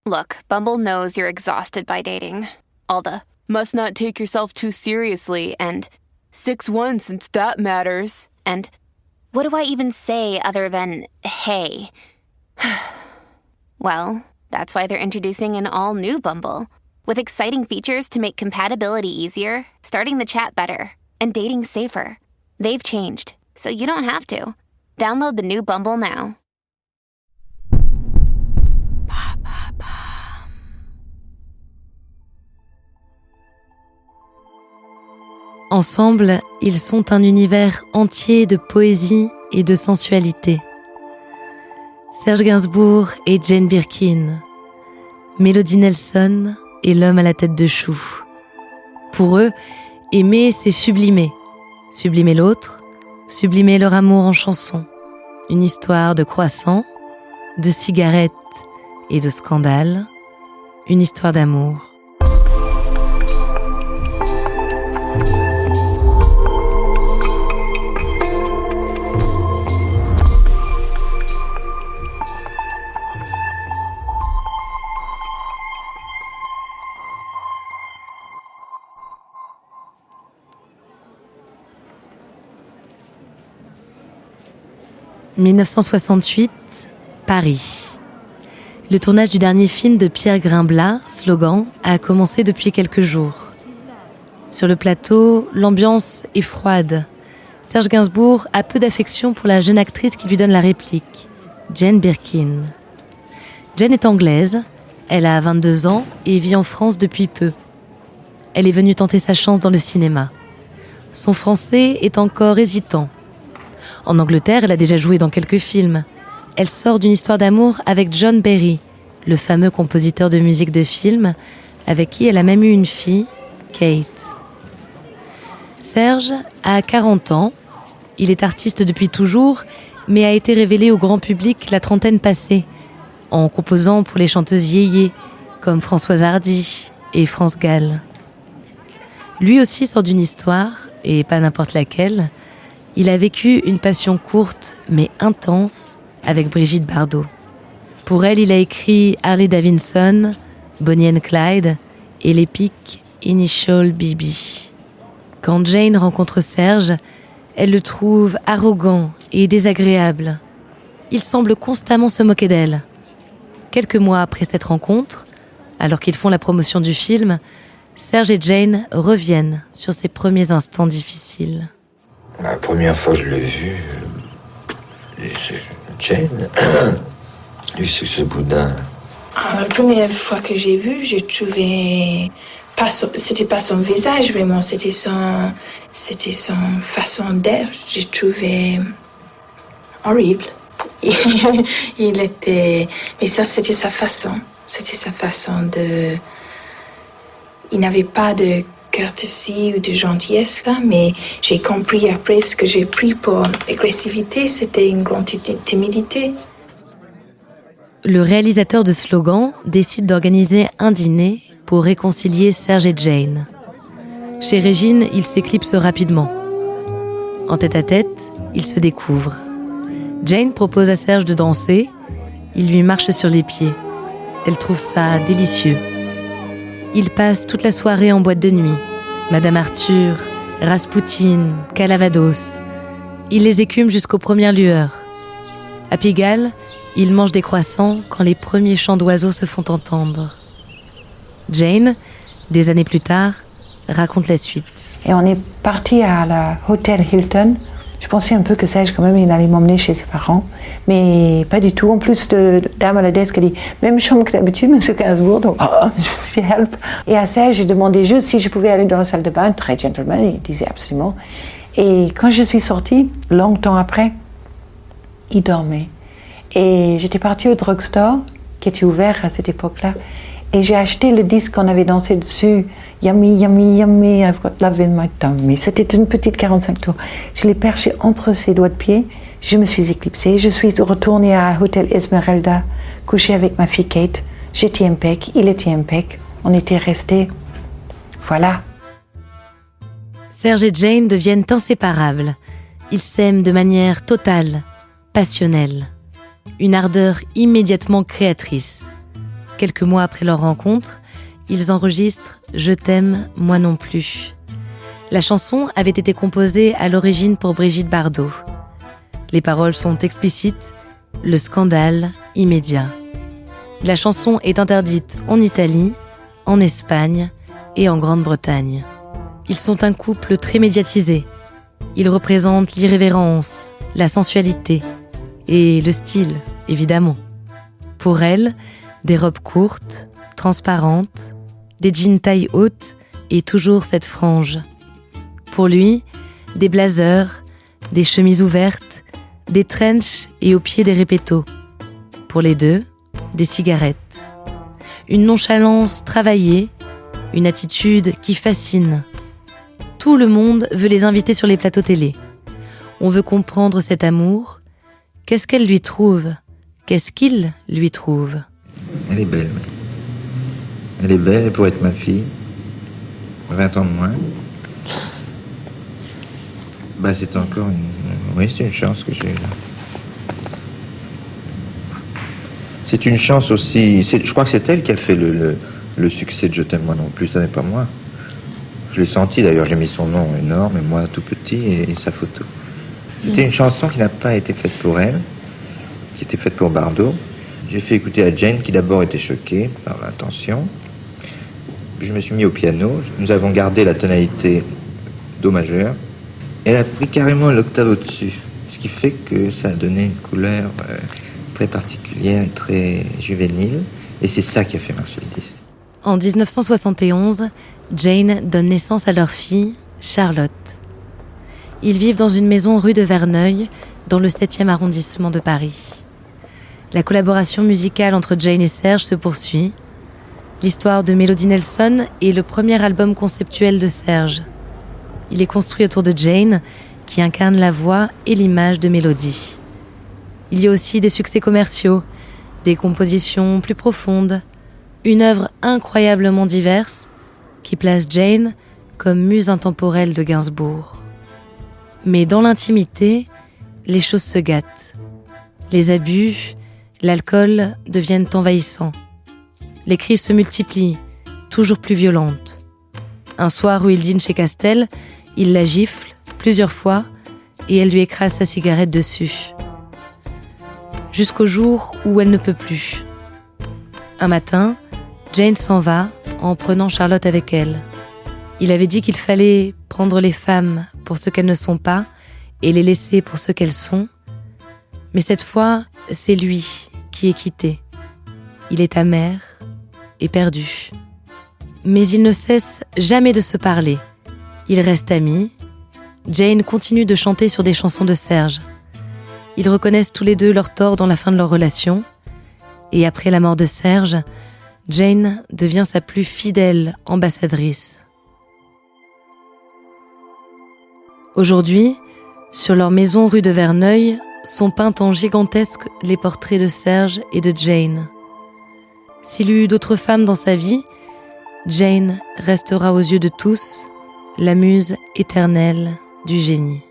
Look, Bumble knows you're exhausted by dating. All the must not take yourself too seriously and 6'1" since that matters. And what do I even say other than hey? Well, that's why they're introducing an all-new Bumble with exciting features to make compatibility easier, starting the chat better, and dating safer. They've changed, so you don't have to. Download the new Bumble now. Ensemble, ils sont un univers entier de poésie et de sensualité. Serge Gainsbourg et Jane Birkin, Melody Nelson et l'homme à la tête de chou. Pour eux, aimer, c'est sublimer. Sublimer l'autre, sublimer leur amour en chanson. Une histoire de croissants, de cigarettes et de scandales. Une histoire d'amour. « 1968, Paris. Le tournage du dernier film de Pierre Grimblat, Slogan, a commencé depuis quelques jours. Sur le plateau, l'ambiance est froide. Serge Gainsbourg a peu d'affection pour la jeune actrice qui lui donne la réplique, Jane Birkin. Jane est anglaise, elle a 22 ans et vit en France depuis peu. Elle est venue tenter sa chance dans le cinéma. Son français est encore hésitant. En Angleterre, elle a déjà joué dans quelques films. Elle sort d'une histoire d'amour avec John Barry, le fameux compositeur de musique de film, avec qui elle a même eu une fille, Kate. Serge a 40 ans. Il est artiste depuis toujours, mais a été révélé au grand public la trentaine passée, en composant pour les chanteuses yéyé, comme Françoise Hardy et France Gall. Lui aussi sort d'une histoire, et pas n'importe laquelle. Il a vécu une passion courte mais intense avec Brigitte Bardot. Pour elle, il a écrit Harley Davidson, Bonnie and Clyde et l'épique Initial BB. Quand Jane rencontre Serge, elle le trouve arrogant et désagréable. Il semble constamment se moquer d'elle. Quelques mois après cette rencontre, alors qu'ils font la promotion du film, Serge et Jane reviennent sur ses premiers instants difficiles. La première fois que je l'ai vu, c'est Jane. Lui, c'est ce boudin. La première fois que j'ai vu, j'ai trouvé c'était pas son visage vraiment, c'était son façon d'être. J'ai trouvé horrible. Il était, mais ça c'était sa façon de. Il n'avait pas de courtoisie ou de gentillesse là, mais j'ai compris après ce que j'ai pris pour agressivité, c'était une grande timidité. Le réalisateur de Slogan décide d'organiser un dîner pour réconcilier Serge et Jane. Chez Régine, ils s'éclipsent rapidement. En tête-à-tête, ils se découvrent. Jane propose à Serge de danser, il lui marche sur les pieds. Elle trouve ça délicieux. Ils passent toute la soirée en boîte de nuit. Madame Arthur, Raspoutine, Calavados. Ils les écument jusqu'aux premières lueurs. À Pigalle, ils mangent des croissants quand les premiers chants d'oiseaux se font entendre. Jane, des années plus tard, raconte la suite. Et on est parti à l'hôtel Hilton. Je pensais un peu que Serge, quand même, il allait m'emmener chez ses parents. Mais pas du tout. En plus, de dame à la desk, elle dit « Même chambre que d'habitude, monsieur Gainsbourg. » Donc, je me suis fait help. Et à Serge, j'ai demandé juste si je pouvais aller dans la salle de bain. Très gentleman, il disait absolument. Et quand je suis sortie, longtemps après, il dormait. Et j'étais partie au drugstore, qui était ouvert à cette époque-là. Et j'ai acheté le disque qu'on avait dansé dessus. Yummy, yummy, yummy, I've got love in my tummy. C'était une petite 45 tours. Je l'ai perché entre ses doigts de pied. Je me suis éclipsée. Je suis retournée à Hotel Esmeralda, couchée avec ma fille Kate. J'étais impec, il était impec. On était restés. Voilà. Serge et Jane deviennent inséparables. Ils s'aiment de manière totale, passionnelle. Une ardeur immédiatement créatrice. quelques mois après leur rencontre, ils enregistrent « Je t'aime, moi non plus ». La chanson avait été composée à l'origine pour Brigitte Bardot. Les paroles sont explicites, le scandale immédiat. La chanson est interdite en Italie, en Espagne et en Grande-Bretagne. Ils sont un couple très médiatisé. Ils représentent l'irrévérence, la sensualité et le style, évidemment. Pour elle, des robes courtes, transparentes, des jeans taille haute et toujours cette frange. Pour lui, des blazers, des chemises ouvertes, des trenchs et au pied des répétos. Pour les deux, des cigarettes. Une nonchalance travaillée, une attitude qui fascine. Tout le monde veut les inviter sur les plateaux télé. On veut comprendre cet amour. Qu'est-ce qu'elle lui trouve ? Qu'est-ce qu'il lui trouve ? Elle est belle, oui. Elle est belle, elle pourrait être ma fille. 20 ans de moins. Bah, c'est encore une... Oui, c'est une chance que j'ai là. C'est une chance aussi... Je crois que c'est elle qui a fait le succès de Je t'aime moi non plus, ça n'est pas moi. Je l'ai senti d'ailleurs, j'ai mis son nom énorme et moi tout petit et sa photo. C'était une chanson qui n'a pas été faite pour elle, qui était faite pour Bardot. J'ai fait écouter à Jane qui d'abord était choquée par l'intention. Puis je me suis mis au piano, nous avons gardé la tonalité Do majeur. Elle a pris carrément l'octave au-dessus, ce qui fait que ça a donné une couleur très particulière et très juvénile. Et c'est ça qui a fait marcher le disque. En 1971, Jane donne naissance à leur fille, Charlotte. Ils vivent dans une maison rue de Verneuil, dans le 7e arrondissement de Paris. La collaboration musicale entre Jane et Serge se poursuit. L'histoire de Melody Nelson est le premier album conceptuel de Serge. Il est construit autour de Jane, qui incarne la voix et l'image de Melody. Il y a aussi des succès commerciaux, des compositions plus profondes, une œuvre incroyablement diverse qui place Jane comme muse intemporelle de Gainsbourg. Mais dans l'intimité, les choses se gâtent. Les abus, l'alcool deviennent envahissants. Les crises se multiplient, toujours plus violentes. Un soir où il dîne chez Castel, il la gifle plusieurs fois et elle lui écrase sa cigarette dessus. Jusqu'au jour où elle ne peut plus. Un matin, Jane s'en va en prenant Charlotte avec elle. Il avait dit qu'il fallait prendre les femmes pour ce qu'elles ne sont pas et les laisser pour ce qu'elles sont. Mais cette fois, c'est lui qui est quitté. Il est amer et perdu. Mais ils ne cessent jamais de se parler. Ils restent amis. Jane continue de chanter sur des chansons de Serge. Ils reconnaissent tous les deux leurs torts dans la fin de leur relation. Et après la mort de Serge, Jane devient sa plus fidèle ambassadrice. Aujourd'hui, sur leur maison rue de Verneuil, sont peints en gigantesque les portraits de Serge et de Jane. S'il y eut d'autres femmes dans sa vie, Jane restera aux yeux de tous la muse éternelle du génie.